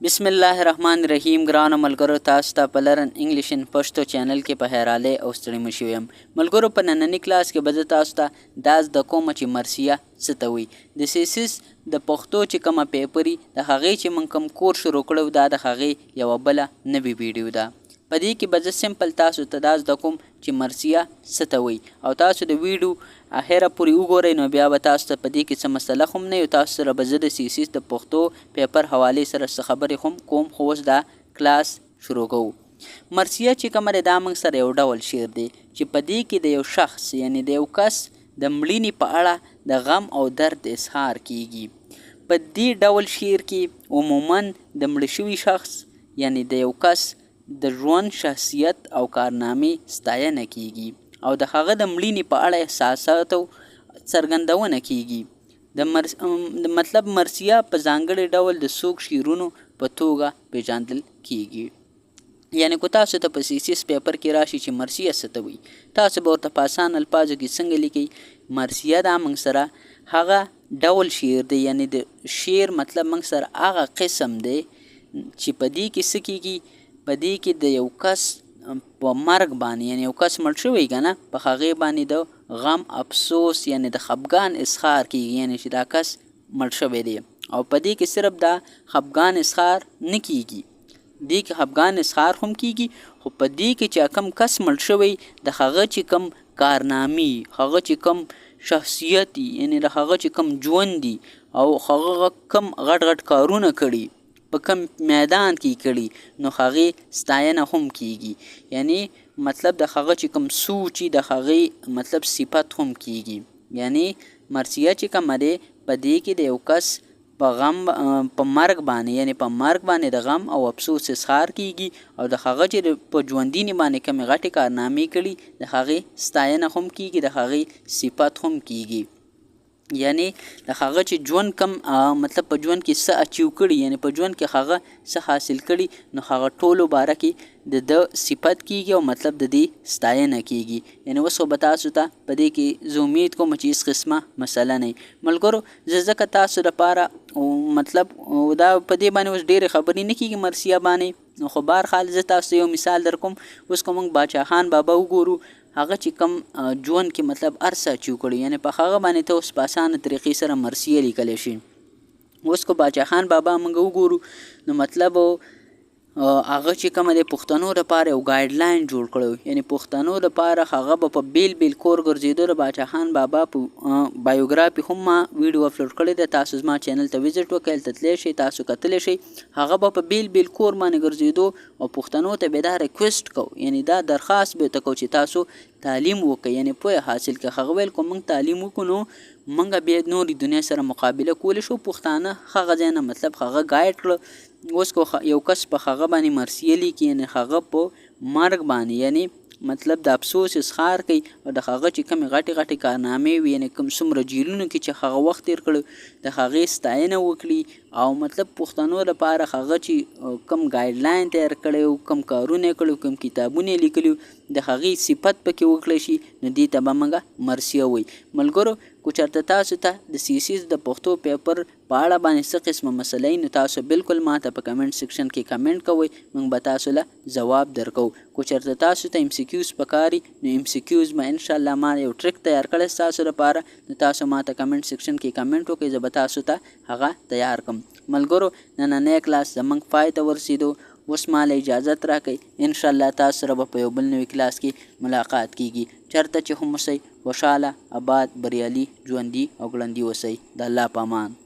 बिस्मिल्लाहिर्रहमानिर्रहीम ګرانو ملګرو تاسو ته په لرن انګلیش ان پښتو چینل کې په هراله او ستړي مشو یم ملګرو په نننی کلاس کې به تاسو ته داس د کوم چې مرسیه ستوي د سیسیس د پښتو چې کومه پیپري د هغې چې من کوم کور شروع کړو دا د هغې یو بل نوی ویډیو ده په دې کې به سمپل تاسو ته داس د کوم چې مرسیه ستوي او تاسو د ویډیو اخره پورې وګورئ نو بیا به تاسو ته په دې کې څه مسله هم نه یو تاسو سره به زه د سیسیس د پښتو پیپر حوالې سره څه خبرې هم کوم خو اوس دا کلاس شروع کوو مرسیه چې کومه ده دا موږ سره یو ډول شعر دی چې په دې کې د یو شخص یعنی د یو کس د مړینې په اړه د غم او درد اظهار کیږي په دې ډول شعر کې عموما د مړ شوي شخص یعنی د یو کس د ژوند شخصیت او کارنامې ستاینه کیږي او د هغه د مړینې په اړه احساساتو څرګندونه کیږي د مطلب مرثیه په ځانګړي ډول د څوک شعرونو په توګه پیژندل کیږي یعنی کو تاسو ته په سیسیس پیپر کې راشي چې مرثیه څه ته وایي تاسو به ورته په اسان الفاظو کې څنګه لیکئ مرثیه دا موږ سره هغه ډول شعر دی یعنی د شعر مطلب موږ سره هغه قسم دی چې په دې کې څه کیږي په دې کې د یو کس په مرګ باندې یعنی یو کس مړ شوی که نه په هغې باندې د غم افسوس یعنی د خفګان اظهار کیږي یعنی چې دا کس مړ شوی دی او په دې کې صرف دا خفګان اظهار نه کیږي دې کې خفګان اظهار هم کیږي خو په دې کې چې کوم کس مړ شوی د هغه چې کوم کارنامې هغه چې کوم شخصیت یعنی د هغه چې کوم ژوند دی او هغه کوم غټ غټ کارونه کړي په کم میدان کې کړي نو هغې ستاینه هم کیږي یعنی مطلب د هغه چې کوم سوچ د هغې مطلب صفت هم کیږي یعنی مرثیه چې کومه دی په دې کې د یو کس په غم په مرګ باندې یعنی په مرګ باندې د غم او افسوس اظهار کیږي او د هغه چې په ژوندینې باندې کومې غټې کارنامې کړي د هغې ستاینه هم کیږي د هغې صفت هم کیږي یعنی د هغه چې ژوند کم مطلب په ژوند کې څه اچیو کړي یعنی په ژوند کې هغه څه حاصل کړي نو هغه ټولو باره کې د صفت کیږي او مطلب د دې ستاینه کیږي یعنی اوس خو به تاسو ته په دې کې زه امید کوم چې هېڅ قسمه مسله نه ملګرو زه ځکه تاسو لپاره مطلب دا په دې باندې اوس ډېرې خبرې نه کیږي مرثیه باندې خو بهرحال زه تاسو یو مثال در کوم اوس که موږ باچا خان بابا وګورو هغه چې کم ژوند کې مطلب ارسه اچیو کړي یعنی په هغه باندې ته اوس په اسانه طریقې سره مرثیه لیکلی شي اوس که باچا خان بابا موږ وګورو نو مطلب هغه چې کومه د پښتنو لپاره یو ګایډلاین جوړ کړی یعنی پښتنو لپاره هغه به په بیل بیل کور ګرځېدو د باچا خان بابا په بایوګرافي هم ما ویډیو اپلوډ کړی دی تاسو زما چینل ته وزټ وکړئ هلته تللی شئ تاسو کتلی شئ هغه به په بیل بیل کور باندې ګرځېدو او پښتنو ته به دا ریکویسټ کو یعنی دا درخواست به ته کو چې تاسو تعلیم وکړئ یعنی پوهه حاصل کړئ هغه ویل کوم موږ تعلیم وکړو نو موږ بیا نورې دنیا سره مقابله کولی شو پښتانه هغه ځای نه مطلب هغه ګایډ کړه اوس کو یو کس په هغه باندې مرثیه لیکي یعنی هغه په مرګ باندې یعنی مطلب د افسوس اظهار کوي او د هغه چې کومې غټې غټې کارنامې وي یعنی کوم څومره جیلونو کې چې هغه وخت تېر کړی د هغې ستاینه وکړي او مطلب پښتنو لپاره هغه چې کوم ګایډلاین تیار کړی او کوم کارونه یې کړي کوم کتابونه یې لیکلي د هغې صفت پکې وکړی شي نو دې ته به موږ مرثیه وایي ملګرو کو چېرته تاسو ته د سیسیس د پښتو پیپر په اړه باندې څه قسمه مسله نو تاسو بالکل ماته په کمنټ سیکشن کې کمنټ کوئ موږ به تاسو له ځواب درکو کو چېرته تاسو ته ام سی کیوز پکاري نو ام سی کیوز به انشاءالله ما یو ټریک تیار کړی تاسو لپاره نو تاسو ماته کمنټ سیکشن کې کمنټ وکړئ زه به تاسو ته هغه تیار کړم ملګرو نننی کلاس زموږ پای ته ورسېدو اوس ماله اجازت راکئ انشاءالله تاسو سره به په یو بل نوي کلاس کې ملاقات کیږي چېرته چې هم اوسئ خوشحاله آباد بریالي ژوندي او ګړندي اوسئ د الله په امان